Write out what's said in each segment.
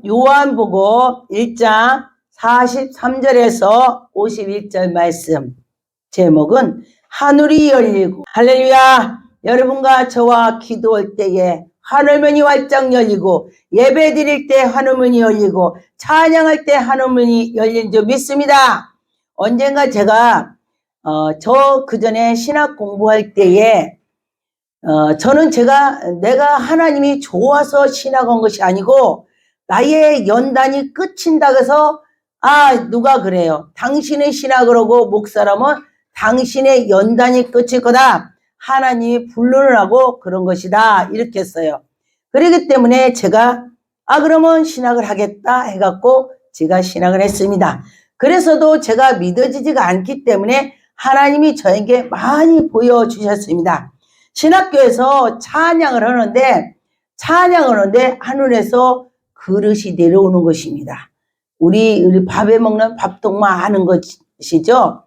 요한복음 1장 43절에서 51절 말씀. 제목은 하늘이 열리고, 할렐루야. 여러분과 저와 기도할 때에 하늘문이 활짝 열리고, 예배 드릴 때 하늘문이 열리고, 찬양할 때 하늘문이 열린 줄 믿습니다. 언젠가 제가 저 그전에 신학 공부할 때에 저는 내가 하나님이 좋아서 신학한 것이 아니고 나의 연단이 끝인다 그래서 누가 그래요. 당신의 신학을 하고 목사라면 당신의 연단이 끝일 거다. 하나님이 불론을 하고 그런 것이다. 이렇게 했어요. 그렇기 때문에 제가 그러면 신학을 하겠다 해갖고 제가 신학을 했습니다. 그래서도 제가 믿어지지가 않기 때문에 하나님이 저에게 많이 보여주셨습니다. 신학교에서 찬양을 하는데 하늘에서 그릇이 내려오는 것입니다. 우리 밥에 먹는 밥통만 하는 것이죠.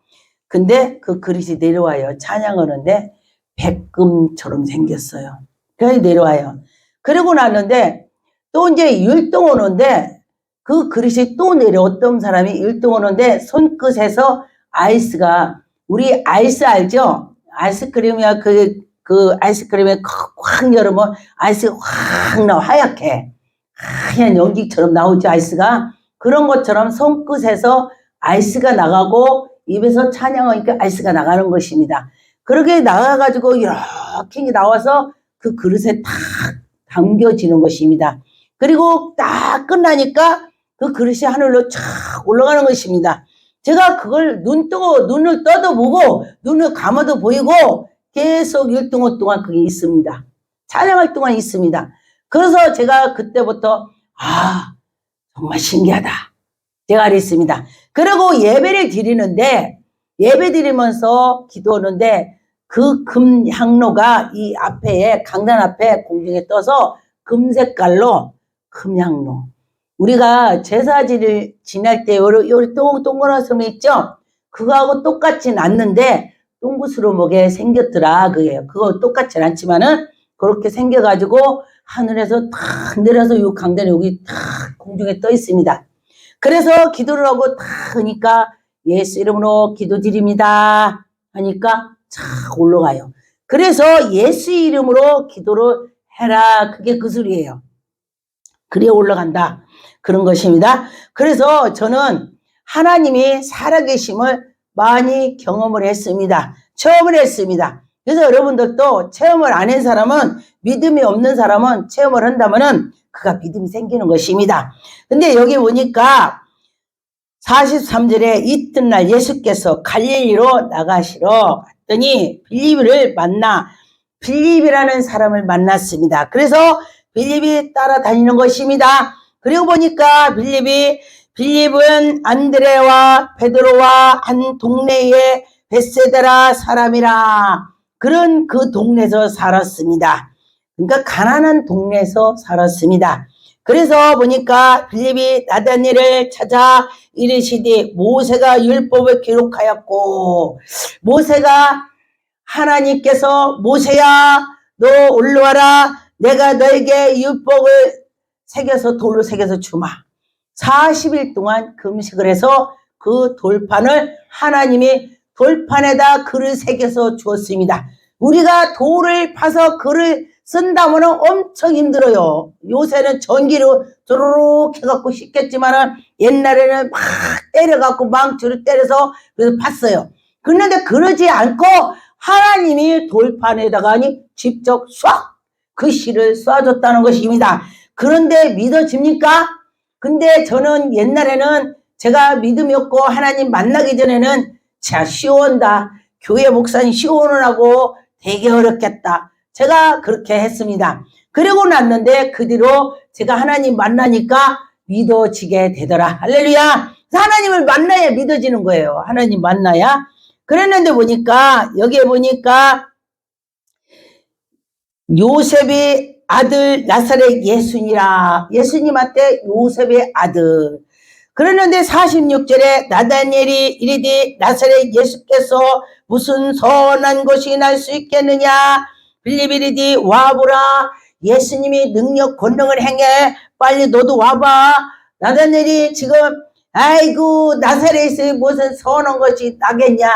근데 그 그릇이 내려와요. 찬양하는데 백금처럼 생겼어요. 그래서 내려와요. 그러고 났는데 또 이제 율동 오는데 그 그릇이 또 내려. 어떤 사람이 율동 오는데 손끝에서 아이스가, 우리 아이스 알죠? 아이스크림이야. 그 아이스크림에 확 열으면 아이스가 확 나와. 하얗게 하얀 연기처럼 나오죠. 아이스가. 그런 것처럼 손끝에서 아이스가 나가고 입에서 찬양하니까 아이스가 나가는 것입니다. 그렇게 나가가지고 이렇게 나와서 그 그릇에 탁 담겨지는 것입니다. 그리고 딱 끝나니까 그 그릇이 하늘로 쫙 올라가는 것입니다. 제가 그걸 눈을 떠도 보고 눈을 감아도 보이고 계속 1동호 동안 그게 있습니다. 찬양할 동안 있습니다. 그래서 제가 그때부터 정말 신기하다. 제가 그랬습니다. 그리고 예배를 드리는데, 예배 드리면서 기도하는데 그 금 향로가 이 앞에, 강단 앞에 공중에 떠서 금 색깔로 금향로. 우리가 제사지를 지낼 때 요리 동그란 섬이 있죠? 그거하고 똑같진 않는데 동구스름하게 생겼더라. 그거 똑같진 않지만은 그렇게 생겨가지고 하늘에서 탁 내려서 요 강단에 여기 탁 공중에 떠 있습니다. 그래서 기도를 하고 탁 하니까 예수 이름으로 기도드립니다 하니까 탁 올라가요. 그래서 예수 이름으로 기도를 해라. 그게 그 소리예요. 그래 올라간다. 그런 것입니다. 그래서 저는 하나님이 살아계심을 많이 경험을 했습니다. 체험을 했습니다. 그래서 여러분들도 체험을 안 한 사람은, 믿음이 없는 사람은 체험을 한다면은 그가 믿음이 생기는 것입니다. 근데 여기 보니까 43절에 이튿날 예수께서 갈릴리로 나가시러 갔더니 빌립이라는 사람을 만났습니다. 그래서 빌립이 따라다니는 것입니다. 그리고 보니까 빌립은 안드레와 베드로와 한 동네의 벳세다라 사람이라. 그런 그 동네에서 살았습니다. 그러니까 가난한 동네에서 살았습니다. 그래서 보니까 빌립이 나다니엘을 찾아 이르시되 모세가 율법을 기록하였고, 모세가 하나님께서 모세야 너 올라와라. 내가 너에게 율법을 돌로 새겨서 주마. 40일 동안 금식을 해서 그 돌판을 하나님이 돌판에다 글을 새겨서 주었습니다. 우리가 돌을 파서 글을 쓴다면 엄청 힘들어요. 요새는 전기로 조르륵 해갖고 쉽겠지만은 옛날에는 막 때려갖고 망치로 때려서 그래서 팠어요. 그런데 그러지 않고 하나님이 돌판에다가 직접 쏴 글씨를 쏴줬다는 것입니다. 그런데 믿어집니까? 근데 저는 옛날에는 제가 믿음이 없고 하나님 만나기 전에는 자 시온다. 교회 목사님 시온을 하고 되게 어렵겠다. 제가 그렇게 했습니다. 그러고 났는데 그 뒤로 제가 하나님 만나니까 믿어지게 되더라. 할렐루야. 하나님을 만나야 믿어지는 거예요. 하나님 만나야. 그랬는데 보니까 여기에 보니까 요셉의 아들 나사렛 예수니라. 예수님한테 요셉의 아들. 그러는데 46절에 나다니엘이 이르되 나사렛 예수께서 무슨 선한 것이 날 수 있겠느냐. 빌립이 이르되 와보라. 예수님이 능력 권능을 행해. 빨리 너도 와봐. 나다넬이 지금 아이고 나사렛에 무슨 선한 것이 나겠냐.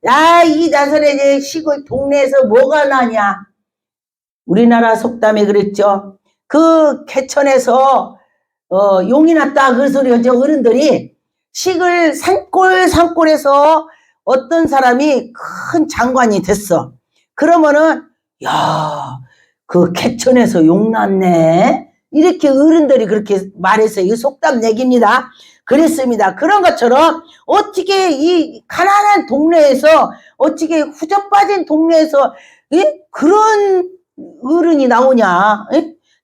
야, 이 나사렛의 시골 동네에서 뭐가 나냐. 우리나라 속담에 그랬죠. 그 개천에서 용이 났다 그 소리죠. 어른들이 시골 산골에서 어떤 사람이 큰 장관이 됐어. 그러면은 야, 그 개천에서 용 났네. 이렇게 어른들이 그렇게 말해서 이 속담 얘기입니다. 그랬습니다. 그런 것처럼 어떻게 이 가난한 동네에서 어떻게 후져 빠진 동네에서 그런 어른이 나오냐.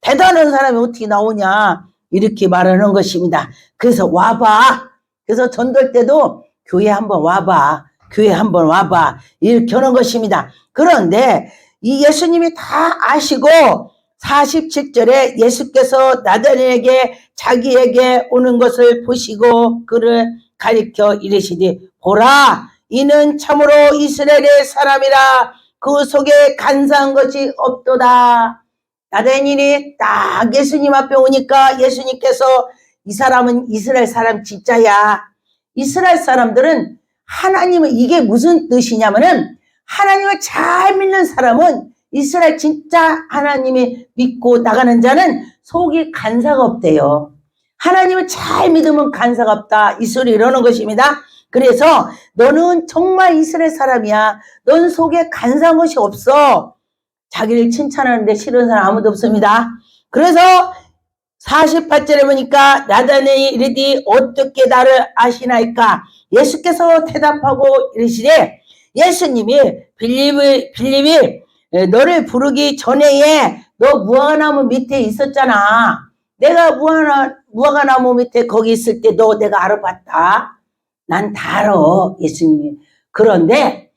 대단한 사람이 어떻게 나오냐. 이렇게 말하는 것입니다. 그래서 와봐. 그래서 전도할 때도 교회 한번 와봐. 교회 한번 와봐. 이렇게 하는 것입니다. 그런데 이 예수님이 다 아시고 47절에 예수께서 나다넬에게 자기에게 오는 것을 보시고 그를 가리켜 이르시되 보라 이는 참으로 이스라엘의 사람이라 그 속에 간사한 것이 없도다. 나다넬이 딱 예수님 앞에 오니까 예수님께서 이 사람은 이스라엘 사람 진짜야. 이스라엘 사람들은 하나님은 이게 무슨 뜻이냐면은 하나님을 잘 믿는 사람은 이스라엘 진짜 하나님이 믿고 나가는 자는 속이 간사가 없대요. 하나님을 잘 믿으면 간사가 없다. 이 소리 이러는 것입니다. 그래서 너는 정말 이스라엘 사람이야. 넌 속에 간사한 것이 없어. 자기를 칭찬하는데 싫은 사람 아무도 없습니다. 그래서 48절에 보니까 나다넬이 이르되 어떻게 나를 아시나이까. 예수께서 대답하고 이르시되 예수님이 빌립이 너를 부르기 전에 너 무화과나무 밑에 있었잖아. 내가 무화과나무 밑에 거기 있을 때 너 내가 알아봤다. 난 다 알아. 예수님이. 그런데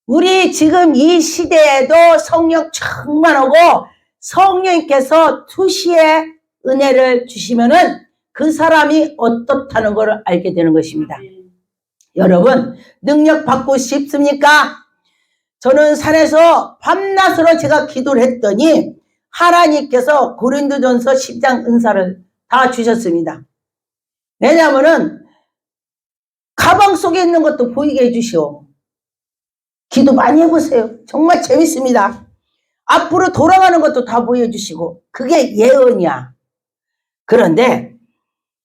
우리 지금 이 시대에도 성령 충만하고 성령께서 투시의 은혜를 주시면은 그 사람이 어떻다는 걸 알게 되는 것입니다. 여러분 능력 받고 싶습니까? 저는 산에서 밤낮으로 제가 기도를 했더니 하나님께서 고린도전서 10장 은사를 다 주셨습니다. 왜냐하면은 가방 속에 있는 것도 보이게 해주시오. 기도 많이 해보세요. 정말 재밌습니다. 앞으로 돌아가는 것도 다 보여주시고 그게 예언이야. 그런데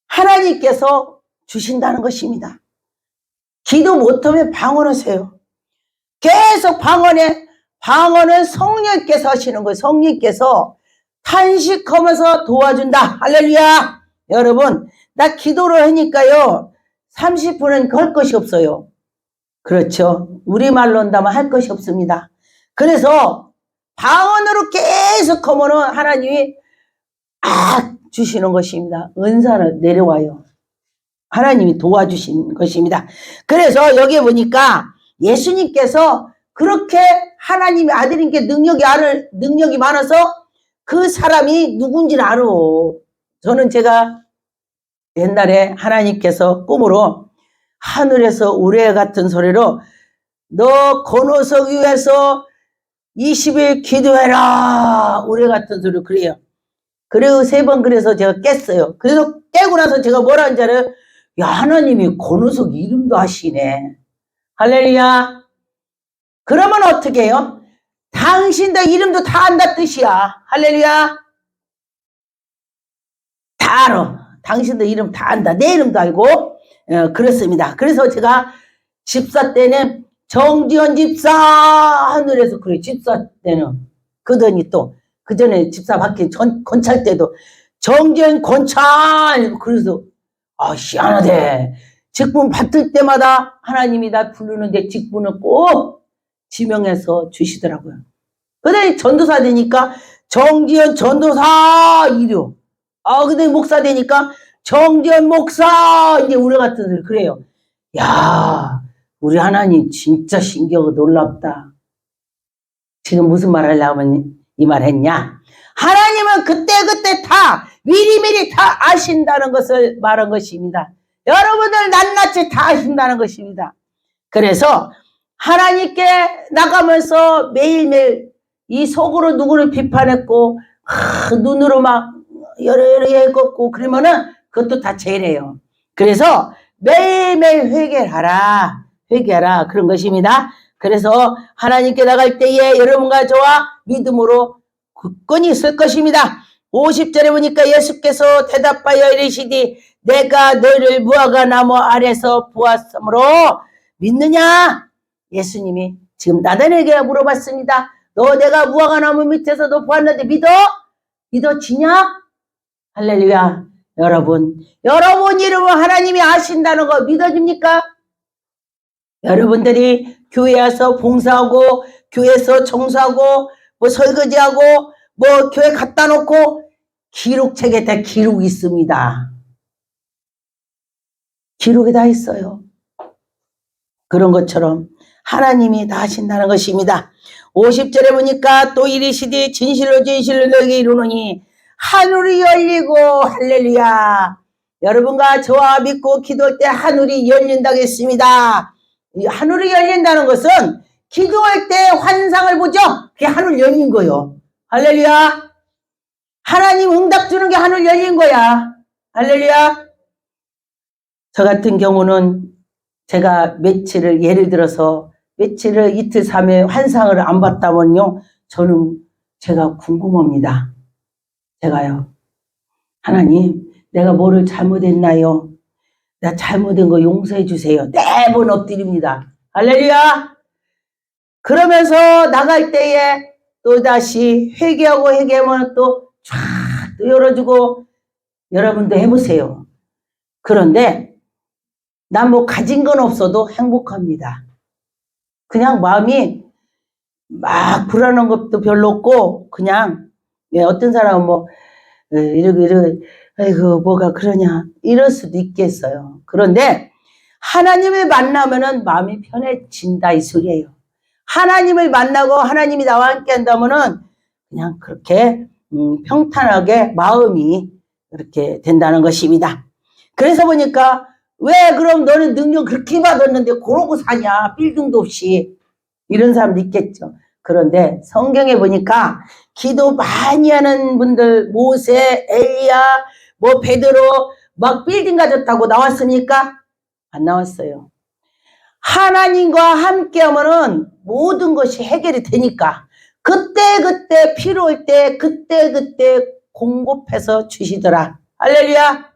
하나님께서 주신다는 것입니다. 기도 못하면 방언하세요. 계속 방언은 성령께서 하시는 거예요. 성령께서 탄식하면서 도와준다. 할렐루야. 여러분 나 기도를 하니까요 30분은 걸 것이 없어요. 그렇죠. 우리말로 한다면 할 것이 없습니다. 그래서 방언으로 계속 하면은 하나님이 주시는 것입니다. 은사를 내려와요. 하나님이 도와주신 것입니다. 그래서 여기 보니까 예수님께서 그렇게 하나님의 아들인 게 능력이 많아서 그 사람이 누군지를 알아. 저는 제가 옛날에 하나님께서 꿈으로 하늘에서 우레 같은 소리로 너 권호석 위에서 20일 기도해라. 우레 같은 소리로 그래요. 그리고 3번 그래서 제가 깼어요. 그래서 깨고 나서 제가 뭐라 하는지 알아요? 야, 하나님이 권호석 이름도 아시네. 할렐루야. 그러면 어떻게 해요? 당신들 이름도 다 안다 뜻이야. 할렐루야. 다 알아. 당신들 이름 다 안다. 내 이름도 알고. 그렇습니다. 그래서 제가 집사 때는 정지현 집사 하늘에서 그래. 집사 때는 그더니 또 그 전에 집사 바뀐 건찰 때도 정지현 건찰 그래서 희한하대. 직분 받을 때마다 하나님이 나 부르는데 직분을 꼭 지명해서 주시더라고요. 그다음에 전도사 되니까 정지현 전도사 이료. 근데 목사 되니까 정지현 목사 이제 우리 같은 소리 그래요. 야, 우리 하나님 진짜 신기하고 놀랍다. 지금 무슨 말 하려면 이 말 했냐? 하나님은 그때그때 다 미리미리 다 아신다는 것을 말한 것입니다. 여러분들 낱낱이 다 아신다는 것입니다. 그래서 하나님께 나가면서 매일매일 이 속으로 누구를 비판했고 눈으로 막 여러 해갖고 그러면은 그것도 다 죄래요. 그래서 매일매일 회개하라. 회개하라. 그런 것입니다. 그래서 하나님께 나갈 때에 여러분과 저와 믿음으로 굳건히 있을 것입니다. 50절에 보니까 예수께서 대답하여 이르시되 내가 너를 무화과 나무 아래서 보았으므로 믿느냐? 예수님이 지금 나단에게 물어봤습니다. 너 내가 무화과 나무 밑에서 너 보았는데 믿어? 믿어지냐? 할렐루야. 여러분 이름을 하나님이 아신다는 거 믿어집니까? 여러분들이 교회 와서 봉사하고 교회에서 청소하고 뭐 설거지하고 뭐 교회 갖다 놓고 기록책에 다 기록이 있습니다. 기록이 다 있어요. 그런 것처럼 하나님이 다 하신다는 것입니다. 50절에 보니까 또 이르시되 진실로 너에게 이르노니 하늘이 열리고 할렐루야. 여러분과 저와 믿고 기도할 때 하늘이 열린다고 했습니다. 하늘이 열린다는 것은 기도할 때 환상을 보죠. 그게 하늘 열린 거요. 할렐루야. 하나님 응답 주는 게 하늘 열린 거야. 할렐루야. 저 같은 경우는 제가 예를 들어서 며칠을 이틀 3일 환상을 안 봤다면요. 제가 궁금합니다. 제가요. 하나님 내가 뭐를 잘못했나요? 나 잘못된 거 용서해 주세요. 매번 엎드립니다. 할렐루야. 그러면서 나갈 때에 또다시 회개하면 또 쫙 또 열어주고 여러분도 해보세요. 그런데 난 뭐 가진 건 없어도 행복합니다. 그냥 마음이 막 불안한 것도 별로 없고 그냥 어떤 사람은 뭐 이러고 아이고 뭐가 그러냐 이럴 수도 있겠어요. 그런데 하나님을 만나면은 마음이 편해진다 이 소리예요. 하나님을 만나고 하나님이 나와 함께 한다면은 그냥 그렇게 평탄하게 마음이 그렇게 된다는 것입니다. 그래서 보니까 왜 그럼 너는 능력 그렇게 받았는데 그러고 사냐 빌딩도 없이 이런 사람도 있겠죠. 그런데 성경에 보니까 기도 많이 하는 분들 모세, 엘리야, 뭐 베드로 막 빌딩 가졌다고 나왔습니까? 안 나왔어요. 하나님과 함께 하면은 모든 것이 해결이 되니까 그때 필요할 때 그때 공급해서 주시더라. 할렐루야.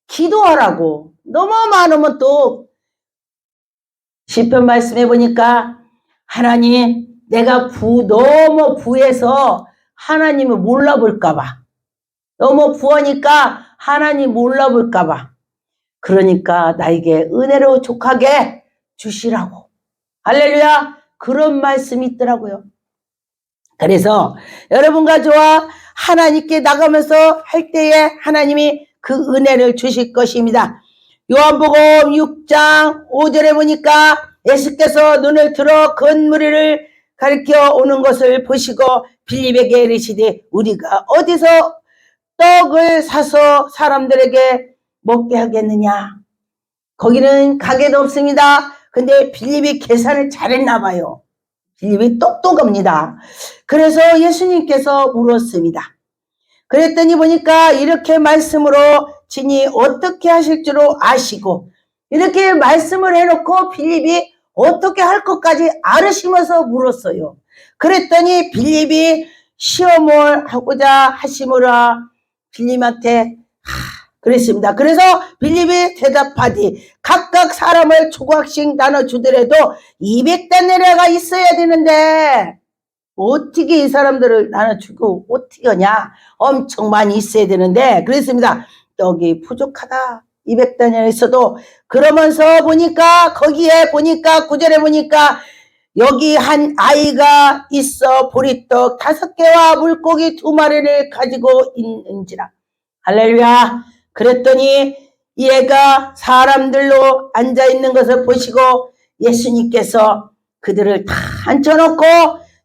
기도하라고. 너무 많으면 또 시편 말씀해 보니까 하나님 내가 너무 부해서 하나님을 몰라볼까봐 너무 부하니까 하나님 몰라볼까봐 그러니까 나에게 은혜로 족하게 주시라고. 할렐루야. 그런 말씀이 있더라고요. 그래서 여러분과 저와 하나님께 나가면서 할 때에 하나님이 그 은혜를 주실 것입니다. 요한복음 6장 5절에 보니까 예수께서 눈을 들어 건물을 가리켜 오는 것을 보시고 빌립에게 이르시되 우리가 어디서 떡을 사서 사람들에게 먹게 하겠느냐. 거기는 가게도 없습니다. 근데 빌립이 계산을 잘했나 봐요. 빌립이 똑똑합니다. 그래서 예수님께서 물었습니다. 그랬더니 보니까 이렇게 말씀으로 진이 어떻게 하실 줄 아시고 이렇게 말씀을 해놓고 빌립이 어떻게 할 것까지 알으시면서 물었어요. 그랬더니 빌립이 시험을 하고자 하시므라 빌립한테 그랬습니다. 그래서 빌립이 대답하되 각각 사람을 조각씩 나눠주더라도 200데나리가 있어야 되는데 어떻게 이 사람들을 나눠주고 어떻게 하냐. 엄청 많이 있어야 되는데 그랬습니다. 떡이 부족하다. 200데나리 있어도 그러면서 보니까 거기에 보니까 9절에 보니까 여기 한 아이가 있어 보리떡 5개와 물고기 2마리를 가지고 있는지라. 할렐루야. 그랬더니 얘가 사람들로 앉아있는 것을 보시고 예수님께서 그들을 다 앉혀놓고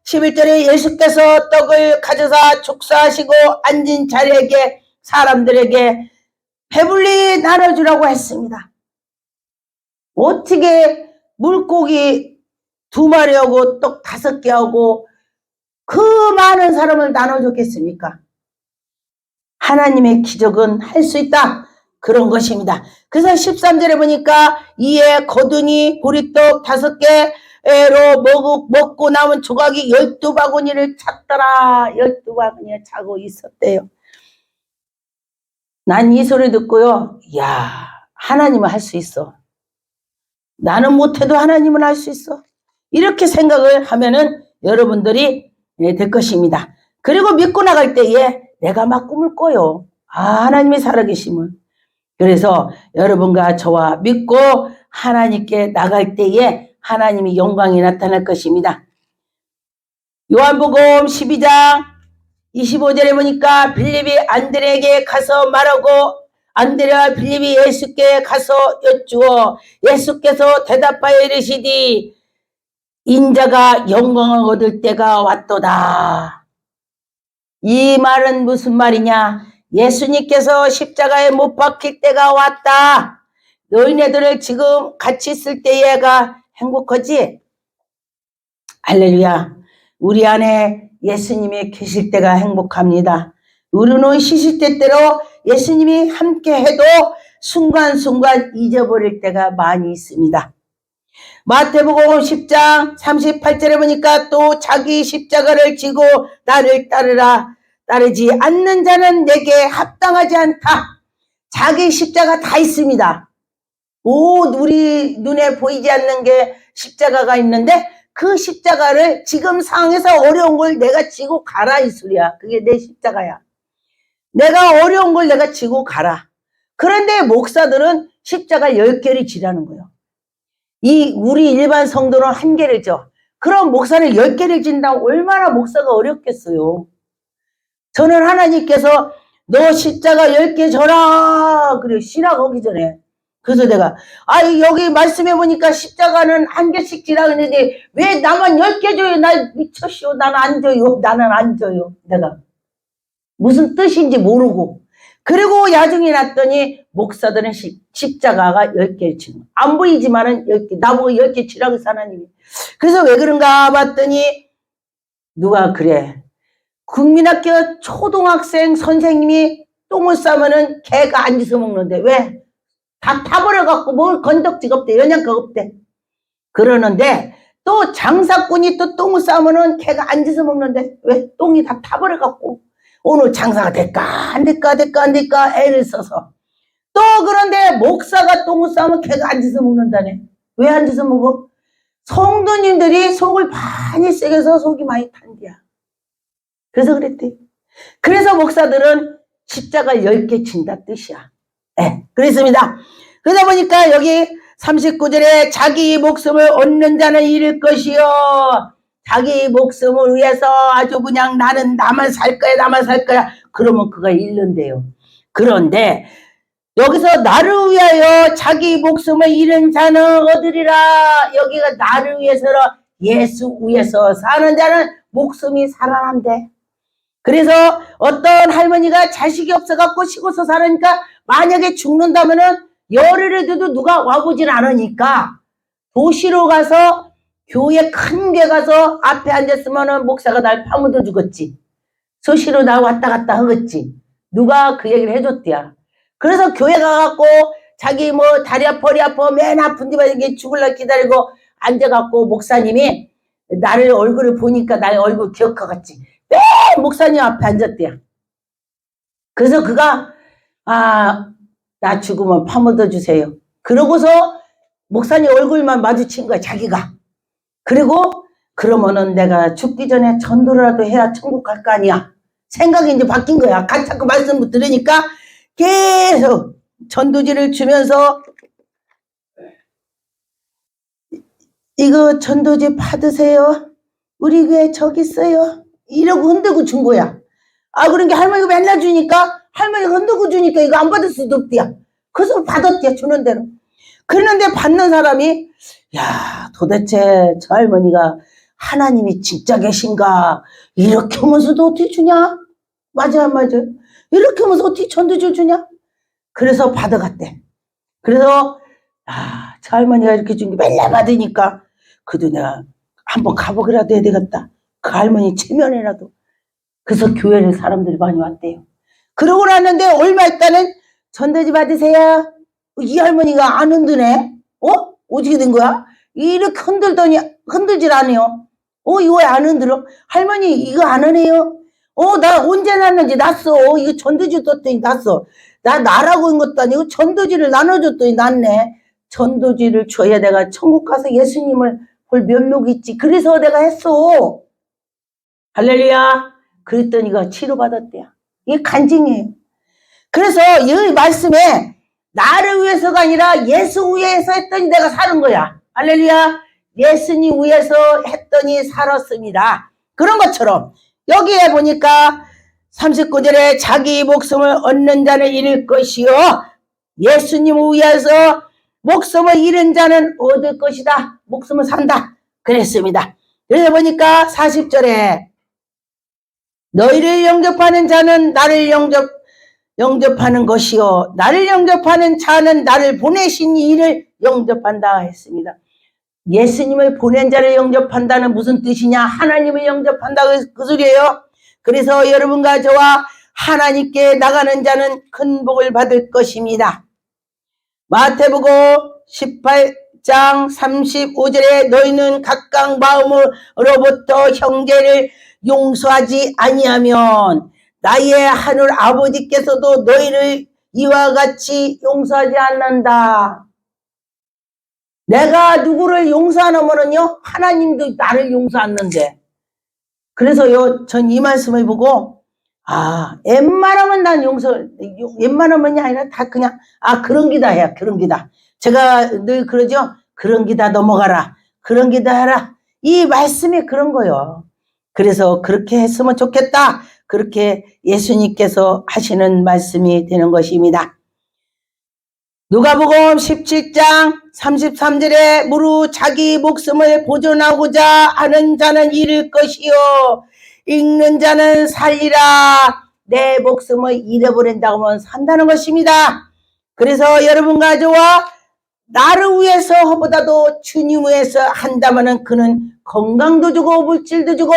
11절에 예수께서 떡을 가져다 축사하시고 앉은 자리에게 사람들에게 배불리 나눠주라고 했습니다. 어떻게 물고기 2마리하고 떡 5개하고 그 많은 사람을 나눠줬겠습니까? 하나님의 기적은 할 수 있다. 그런 것입니다. 그래서 13절에 보니까 이에 거두니 보리떡 5개로 먹고 남은 조각이 12바구니를 찼더라. 12바구니를 차고 있었대요. 난 이 소리 듣고요. 야, 하나님은 할 수 있어. 나는 못해도 하나님은 할 수 있어. 이렇게 생각을 하면은 여러분들이 될 것입니다. 그리고 믿고 나갈 때에 내가 막 꿈을 꿔요. 하나님이 살아계심을. 그래서 여러분과 저와 믿고 하나님께 나갈 때에 하나님이 영광이 나타날 것입니다. 요한복음 12장 25절에 보니까 빌립이 안드레에게 가서 말하고 안드레와 빌립이 예수께 가서 여쭈어 예수께서 대답하여 이르시되 인자가 영광을 얻을 때가 왔도다. 이 말은 무슨 말이냐? 예수님께서 십자가에 못 박힐 때가 왔다. 너희네들을 지금 같이 있을 때가 행복하지? 할렐루야. 우리 안에 예수님이 계실 때가 행복합니다. 우리는 시시때때로 예수님이 함께 해도 순간순간 잊어버릴 때가 많이 있습니다. 마태복음 10장 38절에 보니까 또 자기 십자가를 지고 나를 따르지 않는 자는 내게 합당하지 않다. 자기 십자가 다 있습니다. 우리 눈에 보이지 않는 게 십자가가 있는데 그 십자가를 지금 상황에서 어려운 걸 내가 지고 가라 이 소리야. 그게 내 십자가야. 내가 어려운 걸 내가 지고 가라. 그런데 목사들은 십자가 10개를 지라는 거예요. 우리 일반 성도는 1개를 져. 그럼 목사는 10개를 진다고 얼마나 목사가 어렵겠어요. 저는 하나님께서 너 십자가 10개 져라. 그래, 쉬라 거기 전에. 그래서 내가 여기 말씀해 보니까 십자가는 1개씩 지라 그랬는데 왜 나만 10개 줘요? 나 미쳤쇼. 나는 안 줘요. 나는 안 줘요. 내가 무슨 뜻인지 모르고. 그리고 야중에 났더니 목사들은 십자가가 10개를 치는 거야. 안 보이지만은 10개. 나보고 10개 치라고 해서 하나님이. 그래서 왜 그런가 봤더니 누가 그래. 국민학교 초등학생 선생님이 똥을 싸면은 개가 앉아서 먹는데 왜? 다 타버려갖고 뭘 건덕지가 없대. 영양가가 없대. 그러는데 또 장사꾼이 또 똥을 싸면은 개가 앉아서 먹는데 왜? 똥이 다 타버려갖고 오늘 장사가 될까 안 될까 애를 써서 또 그런데 목사가 똥을 싸면 개가 앉아서 먹는다네. 왜 앉아서 먹어? 성도님들이 속을 많이 세게서 속이 많이 탄디야. 그래서 그랬대. 그래서 목사들은 십자가 10개 친다 뜻이야. 그랬습니다. 그러다 보니까 여기 39절에 자기 목숨을 얻는 자는 잃을 것이요. 자기 목숨을 위해서 아주 그냥 나만 살 거야. 그러면 그가 잃는데요. 그런데 여기서 나를 위하여 자기 목숨을 잃은 자는 얻으리라. 여기가 나를 위해서라. 예수 위해서 사는 자는 목숨이 살아난대. 그래서 어떤 할머니가 자식이 없어갖고 시골서 살으니까 만약에 죽는다면은 열흘을 돼도 누가 와보질 않으니까 도시로 가서 교회 큰 데 가서 앞에 앉았으면은 목사가 날 파묻어 주겠지. 수시로 나 왔다 갔다 하겠지. 누가 그 얘기를 해줬대야. 그래서 교회 가갖고 자기 다리 아파 허리 아파 맨 아픈 데만 이렇게 죽을라 기다리고 앉아갖고 목사님이 나를 얼굴을 보니까 나의 얼굴 기억하겠지. 맨 목사님 앞에 앉았대요. 그래서 그가 나 죽으면 파묻어 주세요. 그러고서 목사님 얼굴만 마주친 거야 자기가. 그리고 그러면은 내가 죽기 전에 전도라도 해야 천국 갈 거 아니야. 생각이 이제 바뀐 거야. 자꾸 말씀을 들으니까 계속 전도지를 주면서 이거 전도지 받으세요. 우리 교회 저기 있어요. 이러고 흔들고 준 거야. 그러니까 할머니가 맨날 주니까 할머니가 흔들고 주니까 이거 안 받을 수도 없대요. 그래서 받았대요. 주는 대로. 그런데 받는 사람이 도대체 저 할머니가 하나님이 진짜 계신가? 이렇게 하면서도 어떻게 주냐? 맞아. 이렇게 하면서 어떻게 전도지를 주냐? 그래서 받아갔대. 그래서 저 할머니가 이렇게 준 게 맨날 받으니까 그래도 내가 한번 가보기라도 해야 되겠다. 그 할머니 체면이라도. 그래서 교회를 사람들이 많이 왔대요. 그러고 났는데 얼마 있다는 전도지 받으세요. 이 할머니가 안 흔드네. 어떻게 된 거야? 이렇게 흔들더니 흔들질 않아요. 이거 왜 안 흔들어? 할머니 이거 안 하네요. 나 언제 났는지 났어. 이거 전도지 줬더니 났어. 나라고 한 것도 아니고 전도지를 나눠줬더니 났네. 전도지를 줘야 내가 천국 가서 예수님을 볼 면목이 있지. 그래서 내가 했어. 할렐루야. 그랬더니 이거 치료받았대요. 이게 간증이에요. 그래서 이 말씀에 나를 위해서가 아니라 예수 위해서 했더니 내가 사는 거야. 할렐루야. 예수님 위해서 했더니 살았습니다. 그런 것처럼 여기에 보니까 39절에 자기 목숨을 얻는 자는 잃을 것이요 예수님 위해서 목숨을 잃은 자는 얻을 것이다. 목숨을 산다. 그랬습니다. 그래서 보니까 40절에 너희를 영접하는 자는 나를 영접하는 것이요 나를 영접하는 자는 나를 보내신 이를 영접한다 했습니다. 예수님을 보낸 자를 영접한다는 무슨 뜻이냐? 하나님을 영접한다 그 소리예요. 그래서 여러분과 저와 하나님께 나가는 자는 큰 복을 받을 것입니다. 마태복음 18장 35절에 너희는 각각 마음으로부터 형제를 용서하지 아니하면 나의 하늘 아버지께서도 너희를 이와 같이 용서하지 않는다. 내가 누구를 용서하면은요 하나님도 나를 용서하는데 그래서요 전 이 말씀을 보고 웬만하면 난 웬만하면이 아니라 다 그냥 그런 기다 해야 그런 기다. 제가 늘 그러죠. 그런 기다 넘어가라. 그런 기다 해라. 이 말씀이 그런 거요. 그래서 그렇게 했으면 좋겠다. 그렇게 예수님께서 하시는 말씀이 되는 것입니다. 누가복음 17장 33절에 무릇 자기 목숨을 보존하고자 하는 자는 잃을 것이요 잃는 자는 살리라. 내 목숨을 잃어버린다고 하면 산다는 것입니다. 그래서 여러분과 저와 나를 위해서보다도 주님 위해서 한다면 그는 건강도 주고 물질도 주고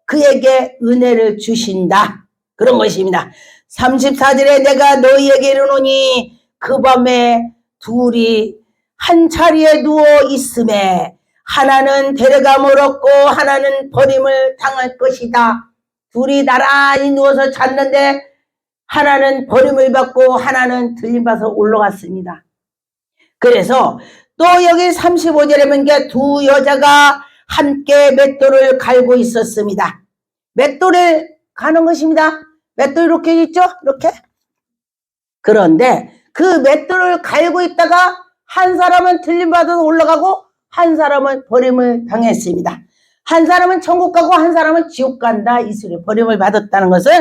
그에게 은혜를 주신다. 그런 것입니다. 34절에 내가 너희에게 이르노니 그 밤에 둘이 한 자리에 누워 있음에 하나는 데려감을 얻고 하나는 버림을 당할 것이다. 둘이 나란히 누워서 잤는데 하나는 버림을 받고 하나는 들림받아서 올라갔습니다. 그래서 또 여기 35절에 보니까 두 여자가 함께 맷돌을 갈고 있었습니다. 맷돌을 가는 것입니다. 맷돌 이렇게 있죠? 이렇게. 그런데 그 맷돌을 갈고 있다가 한 사람은 들림받아서 올라가고 한 사람은 버림을 당했습니다. 한 사람은 천국 가고 한 사람은 지옥 간다. 이 소리 버림을 받았다는 것은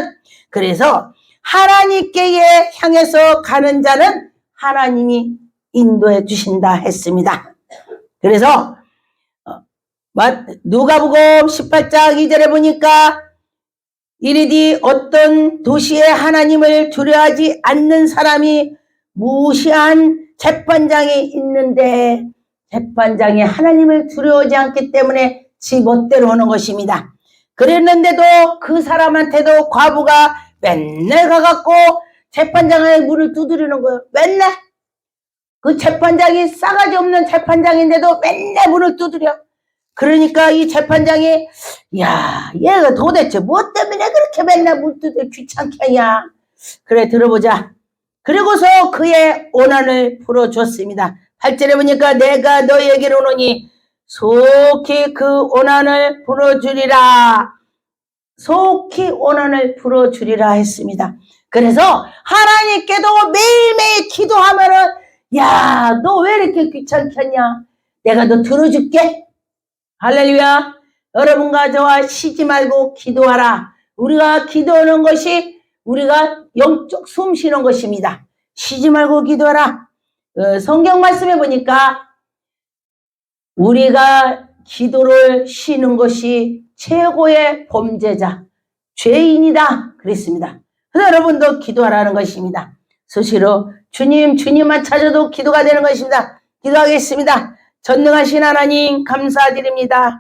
그래서 하나님께 향해서 가는 자는 하나님이 인도해 주신다 했습니다. 그래서 누가복음 18장 2절에 보니까 이르디 어떤 도시에 하나님을 두려워하지 않는 사람이 무시한 재판장이 있는데 재판장이 하나님을 두려워하지 않기 때문에 지 멋대로 하는 것입니다. 그랬는데도 그 사람한테도 과부가 맨날 가갖고 재판장의 문을 두드리는 거예요. 맨날. 그 재판장이 싸가지 없는 재판장인데도 맨날 문을 두드려. 그러니까 이 재판장이 얘가 도대체 뭐 때문에 그렇게 맨날 문 두드려 귀찮게 하냐. 그래 들어보자. 그리고서 그의 오난을 풀어줬습니다. 8절에 보니까 내가 너희에게로 오노니 속히 그 오난을 풀어주리라. 속히 오난을 풀어주리라 했습니다. 그래서 하나님께도 매일매일 기도하면은 너 왜 이렇게 귀찮게 하냐? 내가 너 들어줄게. 할렐루야. 여러분과 저와 쉬지 말고 기도하라. 우리가 기도하는 것이 우리가 영적 숨 쉬는 것입니다. 쉬지 말고 기도하라. 성경 말씀에 보니까 우리가 기도를 쉬는 것이 최고의 범죄자, 죄인이다 그랬습니다. 그래서 여러분도 기도하라는 것입니다. 수시로 주님만 찾아도 기도가 되는 것입니다. 기도하겠습니다. 전능하신 하나님 감사드립니다.